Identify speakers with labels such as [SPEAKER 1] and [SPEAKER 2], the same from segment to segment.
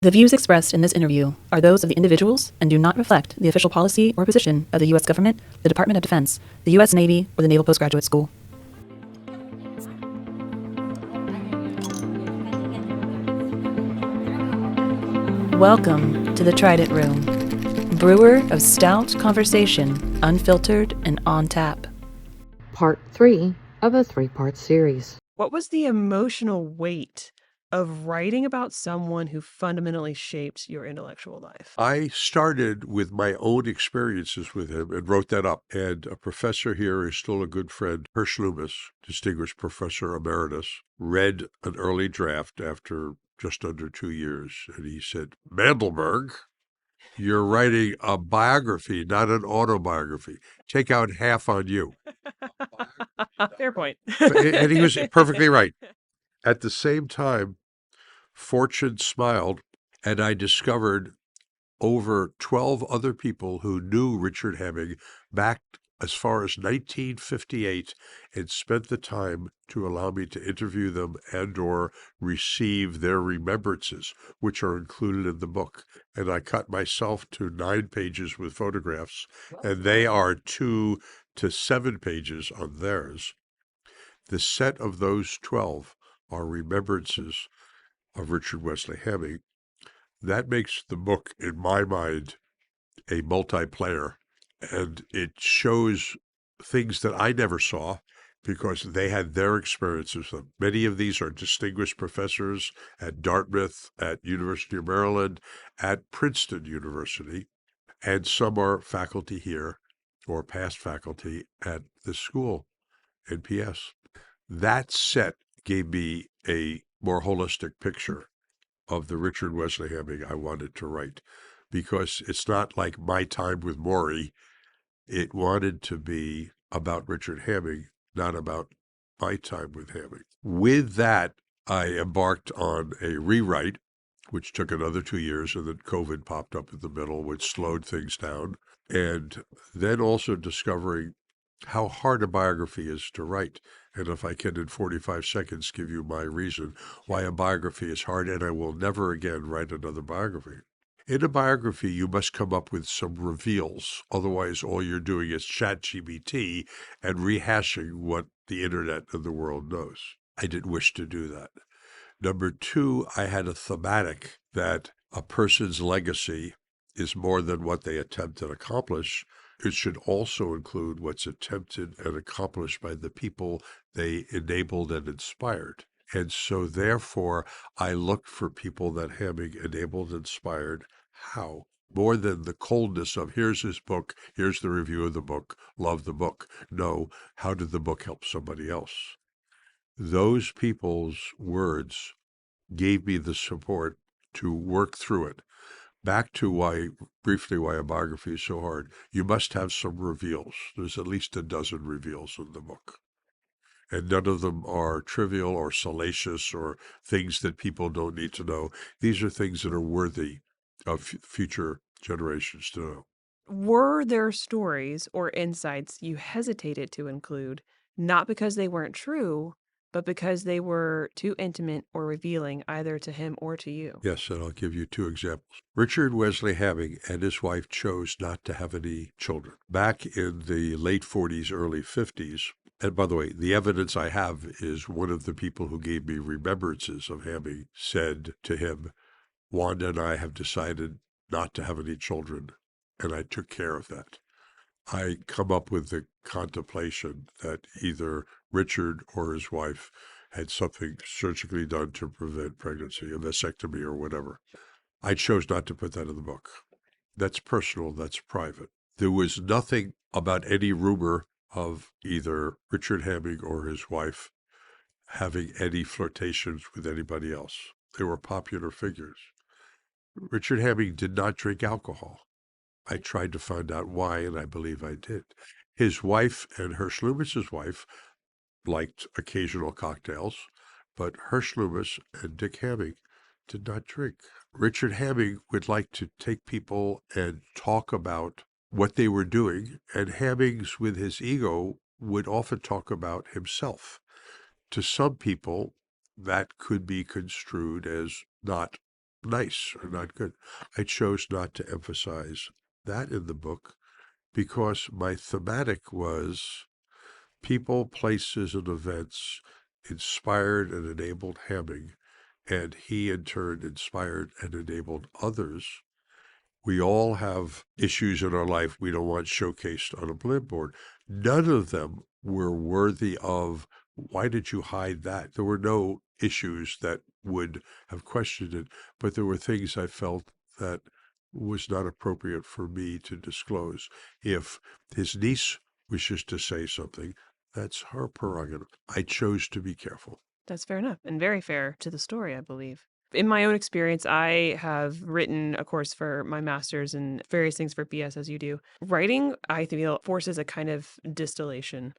[SPEAKER 1] The views expressed in this interview are those of the individuals and do not reflect the official policy or position of the U.S. government, the Department of Defense, the U.S. Navy, or the Naval Postgraduate School. Welcome to the Trident Room, brewer of stout conversation, unfiltered and on tap.
[SPEAKER 2] Part 3 of a 3-part series.
[SPEAKER 3] What was the emotional weight of writing about someone who fundamentally shaped your intellectual life?
[SPEAKER 4] I started with my own experiences with him and wrote that up. And a professor here is still a good friend, Hersh Loomis, distinguished professor emeritus, read an early draft after just under 2 years. And he said, Mandelberg, you're writing a biography, not an autobiography. Take out half on you.
[SPEAKER 3] Fair point.
[SPEAKER 4] And he was perfectly right. At the same time, fortune smiled, and I discovered over 12 other people who knew Richard Hamming back as far as 1958 and spent the time to allow me to interview them and or receive their remembrances, which are included in the book. And I cut myself to 9 pages with photographs, and they are 2 to 7 pages on theirs. The set of those 12 are remembrances of Richard Wesley Hamming. That makes the book, in my mind, a multiplayer, and it shows things that I never saw because they had their experiences. Many of these are distinguished professors at Dartmouth, at University of Maryland, at Princeton University, and some are faculty here or past faculty at the school, NPS. That set gave me a more holistic picture of the Richard Wesley Hamming I wanted to write, because it's not like my time with Maury. It wanted to be about Richard Hamming, not about my time with Hamming. With that, I embarked on a rewrite, which took another 2 years, and then COVID popped up in the middle, which slowed things down. And then also discovering how hard a biography is to write. And if I can, in 45 seconds, give you my reason why a biography is hard, and I will never again write another biography. In a biography, you must come up with some reveals. Otherwise, all you're doing is ChatGPT and rehashing what the internet and the world knows. I didn't wish to do that. Number 2, I had a thematic that a person's legacy is more than what they attempt and accomplish. It should also include what's attempted and accomplished by the people they enabled and inspired. And so, therefore, I looked for people that Hamming enabled and inspired. How? More than the coldness of, here's his book, here's the review of the book, love the book. No, how did the book help somebody else? Those people's words gave me the support to work through it. Back to why a biography is so hard. You must have some reveals. There's at least a dozen reveals in the book. And none of them are trivial or salacious or things that people don't need to know. These are things that are worthy of future generations to know.
[SPEAKER 3] Were there stories or insights you hesitated to include, not because they weren't true, but because they were too intimate or revealing either to him or to you?
[SPEAKER 4] Yes, and I'll give you 2 examples. Richard Wesley Hamming and his wife chose not to have any children. Back in the late 40s, early 50s, and by the way, the evidence I have is one of the people who gave me remembrances of Hamming said to him, Wanda and I have decided not to have any children, and I took care of that. I come up with the contemplation that either Richard or his wife had something surgically done to prevent pregnancy, a vasectomy or whatever. I chose not to put that in the book. That's personal, that's private. There was nothing about any rumor of either Richard Hamming or his wife having any flirtations with anybody else. They were popular figures. Richard Hamming did not drink alcohol. I tried to find out why, and I believe I did. His wife and Hersh Loomis's wife liked occasional cocktails, but Hersh Loomis and Dick Hamming did not drink. Richard Hamming would like to take people and talk about what they were doing, and Hamming's, with his ego, would often talk about himself. To some people, that could be construed as not nice or not good. I chose not to emphasize that in the book because my thematic was people, places, and events inspired and enabled Hamming, and he in turn inspired and enabled others. We all have issues in our life we don't want showcased on a clipboard. None of them were worthy of, why did you hide that? There were no issues that would have questioned it, but there were things I felt that was not appropriate for me to disclose. If his niece wishes to say something, that's her prerogative. I chose to be careful.
[SPEAKER 3] That's fair enough and very fair to the story, I believe. In my own experience, I have written a course for my master's and various things for BS as you do. Writing, I feel, forces a kind of distillation.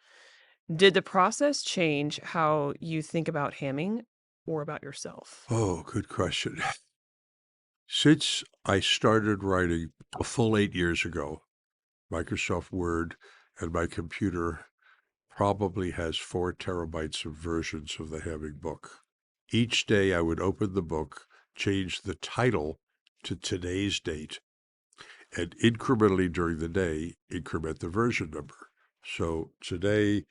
[SPEAKER 3] Did the process change how you think about Hamming or about yourself?
[SPEAKER 4] Oh, good question. Since I started writing a full 8 years ago, Microsoft Word and my computer probably has 4 terabytes of versions of the Hamming book. Each day I would open the book, change the title to today's date, and incrementally during the day, increment the version number. So today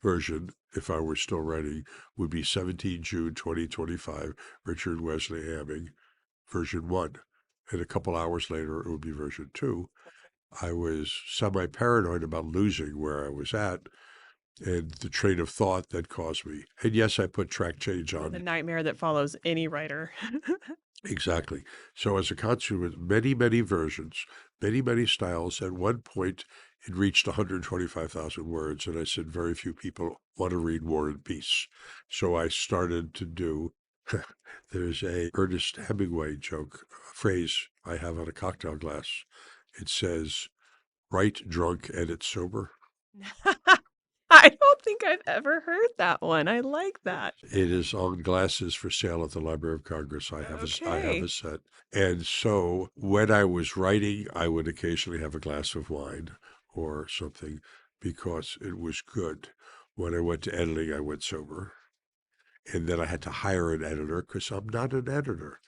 [SPEAKER 4] version, if I were still writing, would be 17 June 2025, Richard Wesley Hamming, version 1. And a couple hours later, it would be version 2. I was semi-paranoid about losing where I was at and the train of thought that caused me. And yes, I put track change
[SPEAKER 3] The
[SPEAKER 4] on.
[SPEAKER 3] nightmare that follows any writer.
[SPEAKER 4] Exactly. So as a consequence, many, many versions, many, many styles. At one point, it reached 125,000 words, and I said very few people want to read War and Peace. So I started to do, there's a Ernest Hemingway joke, a phrase I have on a cocktail glass. It says, write drunk, edit sober.
[SPEAKER 3] I don't think I've ever heard that one. I like that.
[SPEAKER 4] It is on glasses for sale at the Library of Congress. I have
[SPEAKER 3] Okay.
[SPEAKER 4] a set. And so when I was writing, I would occasionally have a glass of wine or something because it was good. When I went to editing, I went sober. And then I had to hire an editor because I'm not an editor.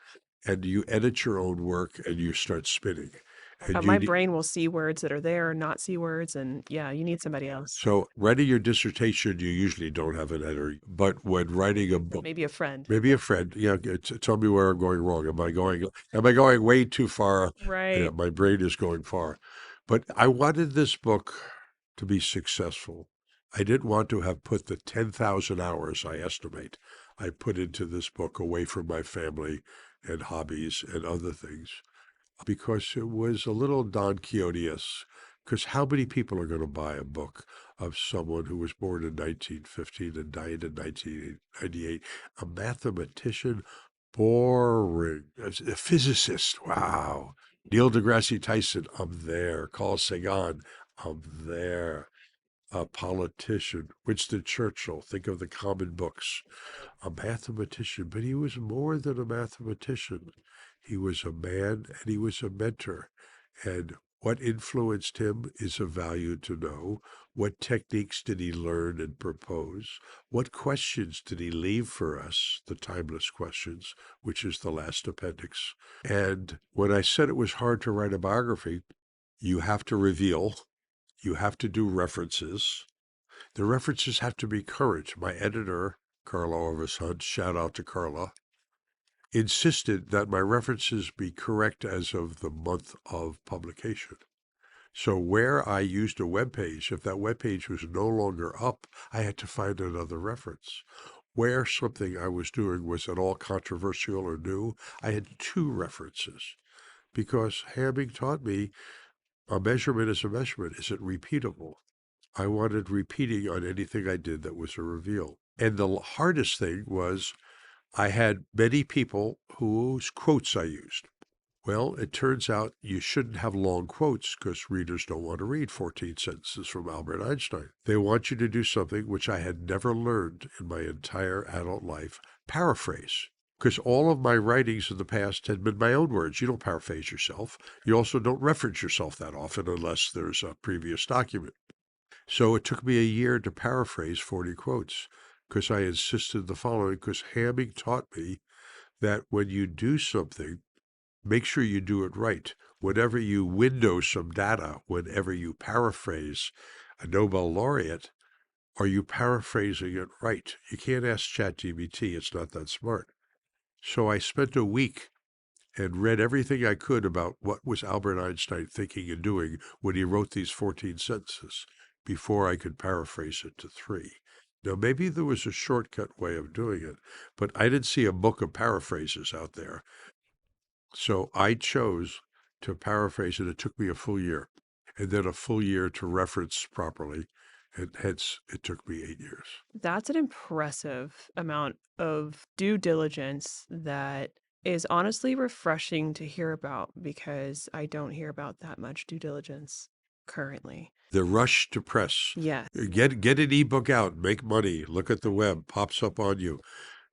[SPEAKER 4] And you edit your own work and you start spinning. And
[SPEAKER 3] My brain will see words that are there, not see words, and yeah, you need somebody else.
[SPEAKER 4] so writing your dissertation, you usually don't have an editor. But when writing a book,
[SPEAKER 3] Maybe a friend.
[SPEAKER 4] maybe a friend, yeah, tell me where I'm going wrong. Am I going way too far?
[SPEAKER 3] Right.
[SPEAKER 4] Yeah, my brain is going far. But I wanted this book to be successful. I didn't want to have put the 10,000 hours I estimate I put into this book away from my family and hobbies and other things because it was a little Don Quixote-esque. Because how many people are going to buy a book of someone who was born in 1915 and died in 1998? A mathematician? Boring. A physicist? Wow. Neil deGrasse Tyson? I'm there. Carl Sagan? I'm there. A politician? Winston Churchill? Think of the common books. A mathematician, but he was more than a mathematician. He was a man and he was a mentor. And what influenced him is of value to know. What techniques did he learn and propose? What questions did he leave for us? The timeless questions, which is the last appendix. And when I said it was hard to write a biography, you have to reveal, you have to do references. The references have to be current. My editor, Carla Orvis-Hunt, shout out to Carla, insisted that my references be correct as of the month of publication. So where I used a web page, if that web page was no longer up, I had to find another reference. Where something I was doing was at all controversial or new, I had 2 references. Because Hamming taught me a measurement is a measurement. Is it repeatable? I wanted repeating on anything I did that was a reveal. And the hardest thing was I had many people whose quotes I used. Well, it turns out you shouldn't have long quotes because readers don't want to read 14 sentences from Albert Einstein. They want you to do something which I had never learned in my entire adult life, paraphrase. Because all of my writings in the past had been my own words. You don't paraphrase yourself. You also don't reference yourself that often unless there's a previous document. So it took me a year to paraphrase 40 quotes because I insisted the following, because Hamming taught me that when you do something, make sure you do it right. Whenever you window some data, whenever you paraphrase a Nobel laureate, are you paraphrasing it right? You can't ask ChatGPT, it's not that smart. So I spent a week and read everything I could about what was Albert Einstein thinking and doing when he wrote these 14 sentences before I could paraphrase it to 3. Now, maybe there was a shortcut way of doing it, but I didn't see a book of paraphrases out there. So I chose to paraphrase it. It took me a full year, and then a full year to reference properly, and hence it took me 8 years.
[SPEAKER 3] That's an impressive amount of due diligence that is honestly refreshing to hear about, because I don't hear about that much due diligence currently.
[SPEAKER 4] The rush to press.
[SPEAKER 3] Yeah.
[SPEAKER 4] Get an ebook out, make money, look at the web, pops up on you.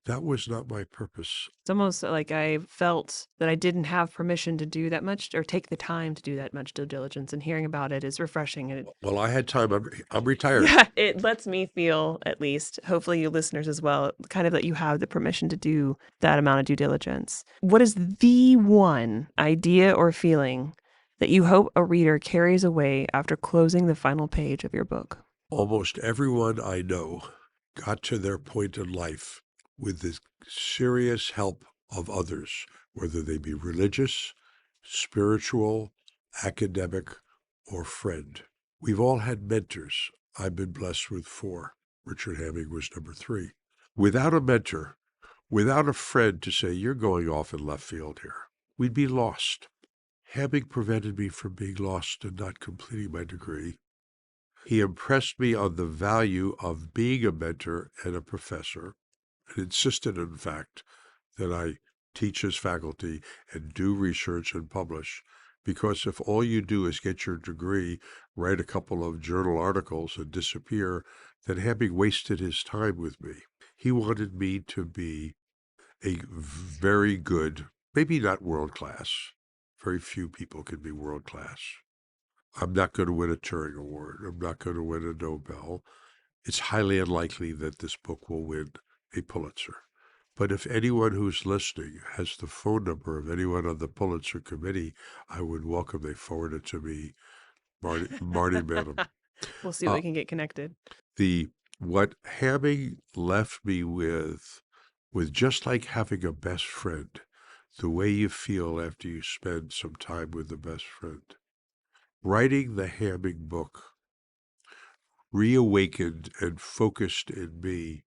[SPEAKER 4] That was not my purpose.
[SPEAKER 3] It's almost like I felt that I didn't have permission to do that much or take the time to do that much due diligence, and hearing about it is refreshing. And
[SPEAKER 4] Well, I had time. I'm retired.
[SPEAKER 3] yeah, it lets me feel, at least, hopefully you listeners as well, kind of that you have the permission to do that amount of due diligence. What is the one idea or feeling that you hope a reader carries away after closing the final page of your book?
[SPEAKER 4] Almost everyone I know got to their point in life with the serious help of others, whether they be religious, spiritual, academic, or friend. We've all had mentors. I've been blessed with 4. Richard Hamming was number 3. Without a mentor, without a friend to say, you're going off in left field here, we'd be lost. Hamming prevented me from being lost and not completing my degree. He impressed me on the value of being a mentor and a professor, and insisted, in fact, that I teach his faculty and do research and publish. Because if all you do is get your degree, write a couple of journal articles, and disappear, then Hamming wasted his time with me. He wanted me to be a very good, maybe not world-class. Very few people can be world-class. I'm not going to win a Turing Award. I'm not going to win a Nobel. It's highly unlikely that this book will win a Pulitzer. But if anyone who's listening has the phone number of anyone on the Pulitzer committee, I would welcome they forward it to me, Marty Madam.
[SPEAKER 3] We'll see if we can get connected.
[SPEAKER 4] What Hamming left me with just like having a best friend, the way you feel after you spend some time with the best friend. Writing the Hamming book reawakened and focused in me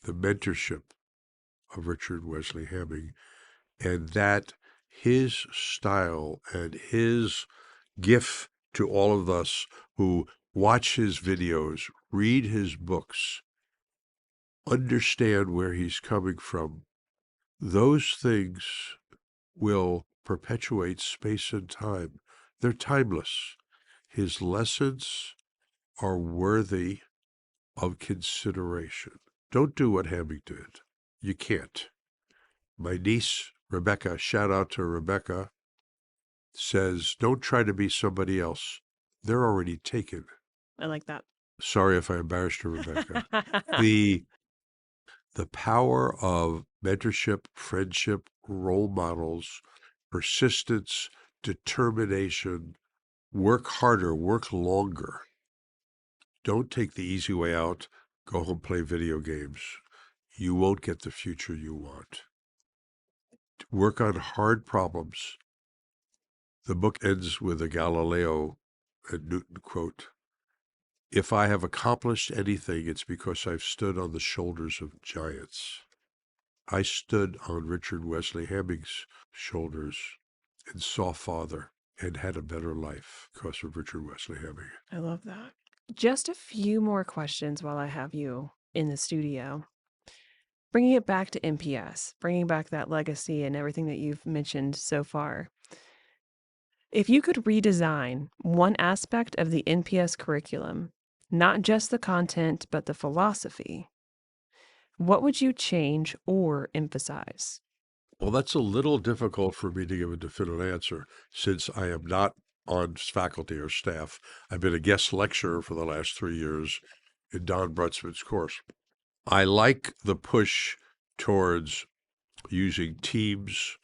[SPEAKER 4] the mentorship of Richard Wesley Hamming, and that his style and his gift to all of us who watch his videos, read his books, understand where he's coming from, those things will perpetuate space and time. They're timeless. His lessons are worthy of consideration. Don't do what Hamming did. You can't. My niece, Rebecca, shout out to Rebecca, says, don't try to be somebody else. They're already taken.
[SPEAKER 3] I like that.
[SPEAKER 4] Sorry if I embarrassed you, Rebecca. The power of mentorship, friendship, role models, persistence, determination, work harder, work longer. Don't take the easy way out. Go home, play video games. You won't get the future you want. Work on hard problems. The book ends with a Galileo and Newton quote. If I have accomplished anything, it's because I've stood on the shoulders of giants. I stood on Richard Wesley Hamming's shoulders and saw Father and had a better life because of Richard Wesley Hamming.
[SPEAKER 3] I love that. Just a few more questions while I have you in the studio. Bringing it back to NPS, bringing back that legacy and everything that you've mentioned so far. If you could redesign one aspect of the NPS curriculum, not just the content, but the philosophy, what would you change or emphasize?
[SPEAKER 4] Well, that's a little difficult for me to give a definite answer since I am not on faculty or staff. I've been a guest lecturer for the last 3 years in Don Brunsman's course. I like the push towards using Teams,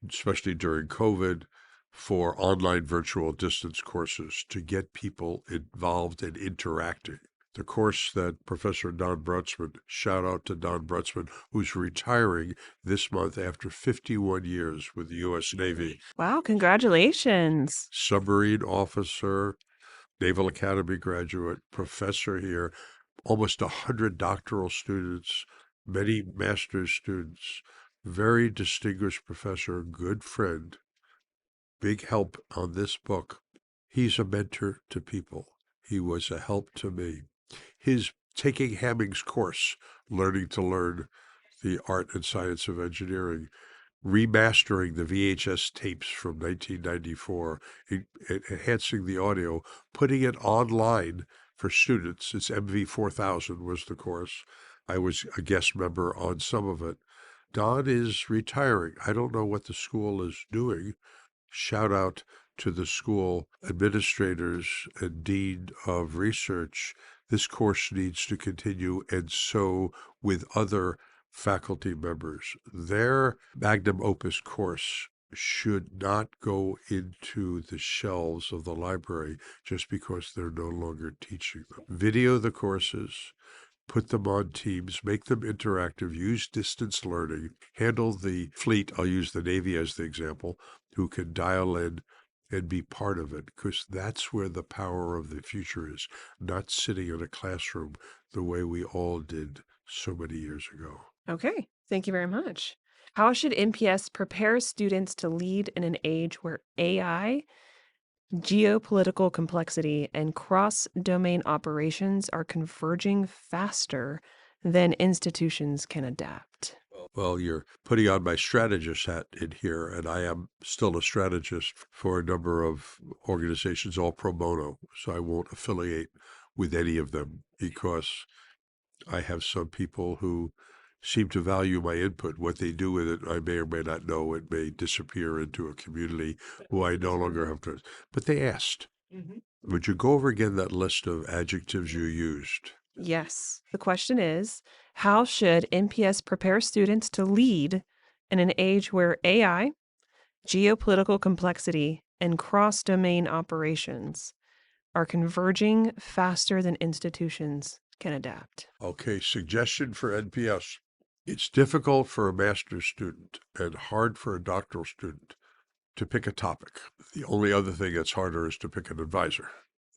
[SPEAKER 4] especially during COVID, for online virtual distance courses to get people involved and interacting. The course that Professor Don Brutzman, shout out to Don Brutzman, who's retiring this month after 51 years with the U.S. Navy.
[SPEAKER 3] Wow, congratulations.
[SPEAKER 4] Submarine officer, Naval Academy graduate, professor here, almost 100 doctoral students, many master's students, very distinguished professor, good friend, big help on this book. He's a mentor to people. He was a help to me. His taking Hamming's course, Learning to Learn the Art and Science of Engineering, remastering the VHS tapes from 1994, enhancing the audio, putting it online for students. It's MV4000 was the course. I was a guest member on some of it. Don is retiring. I don't know what the school is doing. Shout out to the school administrators and dean of research. This course needs to continue, and so with other faculty members. Their magnum opus course should not go into the shelves of the library just because they're no longer teaching them. Video the courses, put them on Teams, make them interactive, use distance learning, handle the fleet. I'll use the Navy as the example, who can dial in and be part of it, because that's where the power of the future is, not sitting in a classroom the way we all did so many years ago.
[SPEAKER 3] Okay, thank you very much. How should NPS prepare students to lead in an age where AI, geopolitical complexity, and cross-domain operations are converging faster than institutions can adapt?
[SPEAKER 4] Well, you're putting on my strategist hat in here, and I am still a strategist for a number of organizations, all pro bono, so I won't affiliate with any of them because I have some people who seem to value my input. What they do with it, I may or may not know. It may disappear into a community who I no longer have to. But they asked. Would you go over again that list of adjectives you used?
[SPEAKER 3] Yes. The question is, how should NPS prepare students to lead in an age where AI, geopolitical complexity, and cross-domain operations are converging faster than institutions can adapt?
[SPEAKER 4] Okay, suggestion for NPS. It's difficult for a master's student and hard for a doctoral student to pick a topic. The only other thing that's harder is to pick an advisor.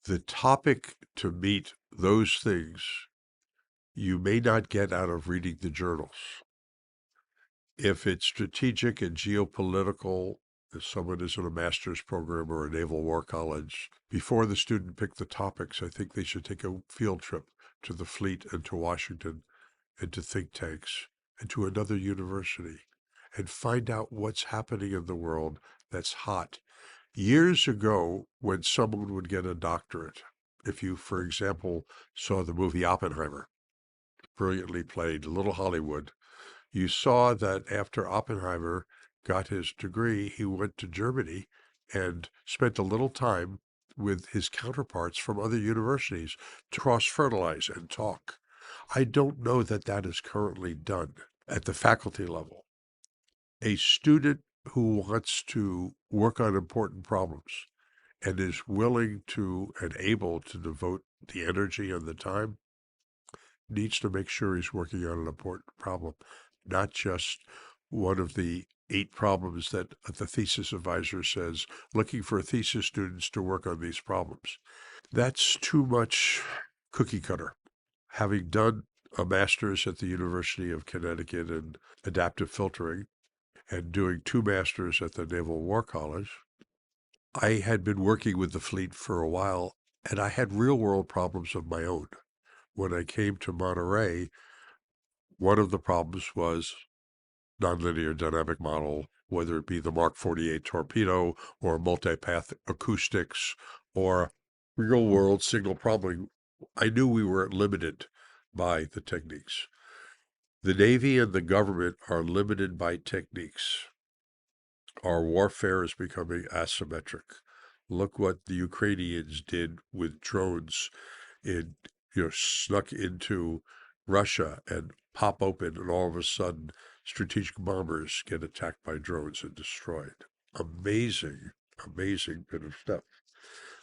[SPEAKER 4] The topic to meet those things you may not get out of reading the journals. If it's strategic and geopolitical, if someone is in a master's program or a naval war college, before the student pick the topics, I think they should take a field trip to the fleet and to Washington and to think tanks and to another university and find out what's happening in the world that's hot. Years ago, when someone would get a doctorate, if you, for example, saw the movie Oppenheimer, brilliantly played, Little Hollywood, you saw that after Oppenheimer got his degree, he went to Germany and spent a little time with his counterparts from other universities to cross-fertilize and talk. I don't know that that is currently done at the faculty level. A student who wants to work on important problems and is willing to and able to devote the energy and the time needs to make sure he's working on an important problem, not just one of the 8 problems that the thesis advisor says, looking for thesis students to work on these problems. That's too much cookie cutter. Having done a master's at the University of Connecticut in adaptive filtering and doing 2 masters at the Naval War College, I had been working with the fleet for a while, and I had real world problems of my own. When I came to Monterey, one of the problems was nonlinear dynamic model, whether it be the Mark 48 torpedo or multipath acoustics or real world signal problem. I knew we were limited by the techniques. The Navy and the government are limited by techniques. Our warfare is becoming asymmetric. Look what the Ukrainians did with drones in, snuck into Russia and pop open, and all of a sudden strategic bombers get attacked by drones and destroyed. Amazing, amazing bit of stuff.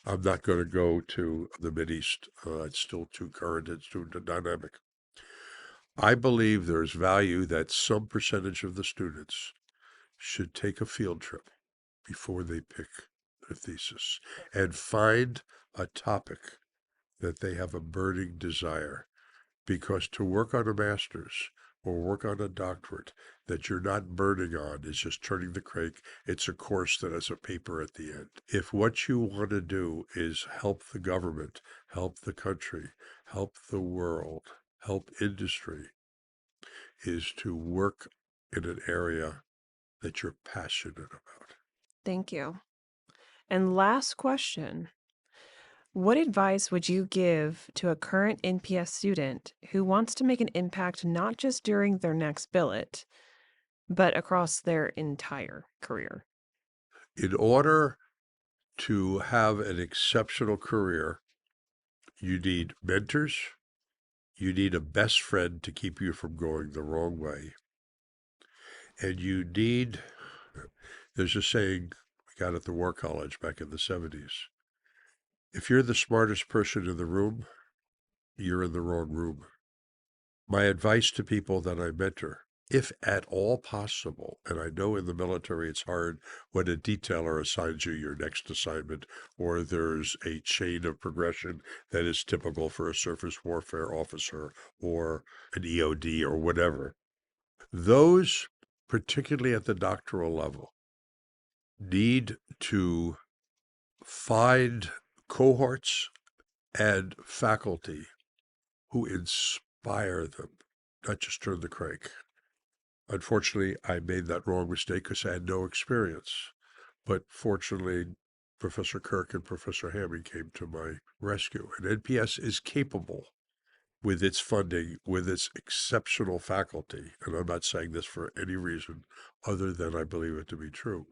[SPEAKER 4] I'm not going to go to the Mideast. It's still too current. It's too dynamic. I believe there's value that some percentage of the students should take a field trip before they pick their thesis and find a topic that they have a burning desire. Because to work on a master's or work on a doctorate that you're not burning on is just turning the crank. It's a course that has a paper at the end. If what you want to do is help the government, help the country, help the world, help industry, is to work in an area that you're passionate about.
[SPEAKER 3] Thank you. And last question. What advice would you give to a current NPS student who wants to make an impact not just during their next billet, but across their entire career?
[SPEAKER 4] In order to have an exceptional career, you need mentors, you need a best friend to keep you from going the wrong way, and you need, there's a saying we got at the War College back in the 70s, if you're the smartest person in the room, you're in the wrong room. My advice to people that I mentor, if at all possible, and I know in the military it's hard when a detailer assigns you your next assignment, or there's a chain of progression that is typical for a surface warfare officer or an EOD or whatever. Those, particularly at the doctoral level, need to find cohorts and faculty who inspire them, not just turn the crank. Unfortunately, I made that wrong mistake because I had no experience. But fortunately, Professor Kirk and Professor Hamming came to my rescue. And NPS is capable with its funding, with its exceptional faculty. And I'm not saying this for any reason other than I believe it to be true.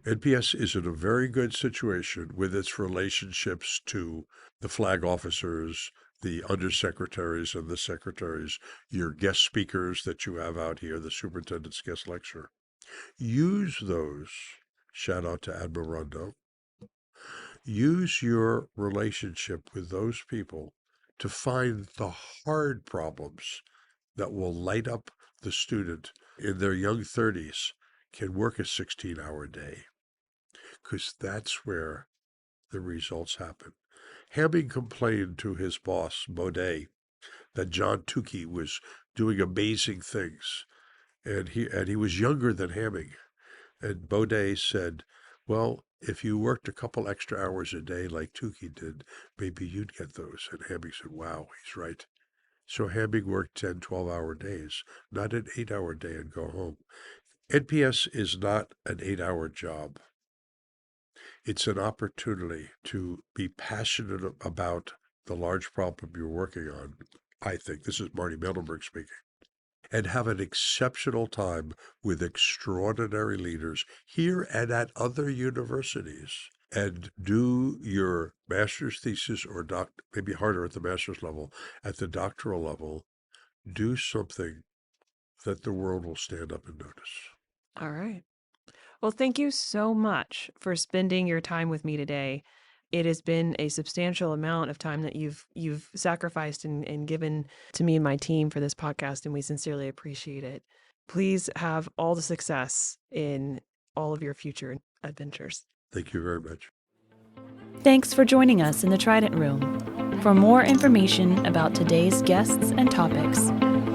[SPEAKER 4] NPS is in a very good situation with its relationships to the flag officers, the undersecretaries and the secretaries, your guest speakers that you have out here, the superintendent's guest lecturer. Use those, shout out to Admiral Rondo, use your relationship with those people to find the hard problems that will light up the student in their young 30s, can work a 16-hour day. Because that's where the results happen. Hamming complained to his boss, Baudet, that John Tukey was doing amazing things, and he was younger than Hamming. And Baudet said, well, if you worked a couple extra hours a day like Tukey did, maybe you'd get those. And Hamming said, wow, he's right. So Hamming worked 10, 12-hour days, not an 8-hour day and go home. NPS is not an 8-hour job. It's an opportunity to be passionate about the large problem you're working on. I think this is Marty Mandelberg speaking. And have an exceptional time with extraordinary leaders here and at other universities. And do your master's thesis or maybe harder at the master's level, at the doctoral level, do something that the world will stand up and notice.
[SPEAKER 3] All right. Well, thank you so much for spending your time with me today. It has been a substantial amount of time that you've sacrificed and given to me and my team for this podcast, and we sincerely appreciate it. Please have all the success in all of your future adventures.
[SPEAKER 4] Thank you very much.
[SPEAKER 1] Thanks for joining us in the Trident Room. For more information about today's guests and topics,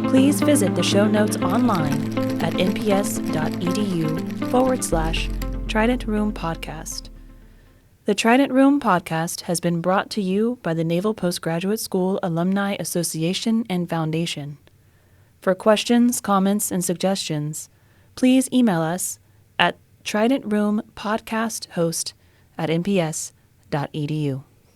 [SPEAKER 1] please visit the show notes online at nps.edu/Trident Room Podcast. The Trident Room Podcast has been brought to you by the Naval Postgraduate School Alumni Association and Foundation. For questions, comments, and suggestions, please email us at tridentroompodcasthost@nps.edu.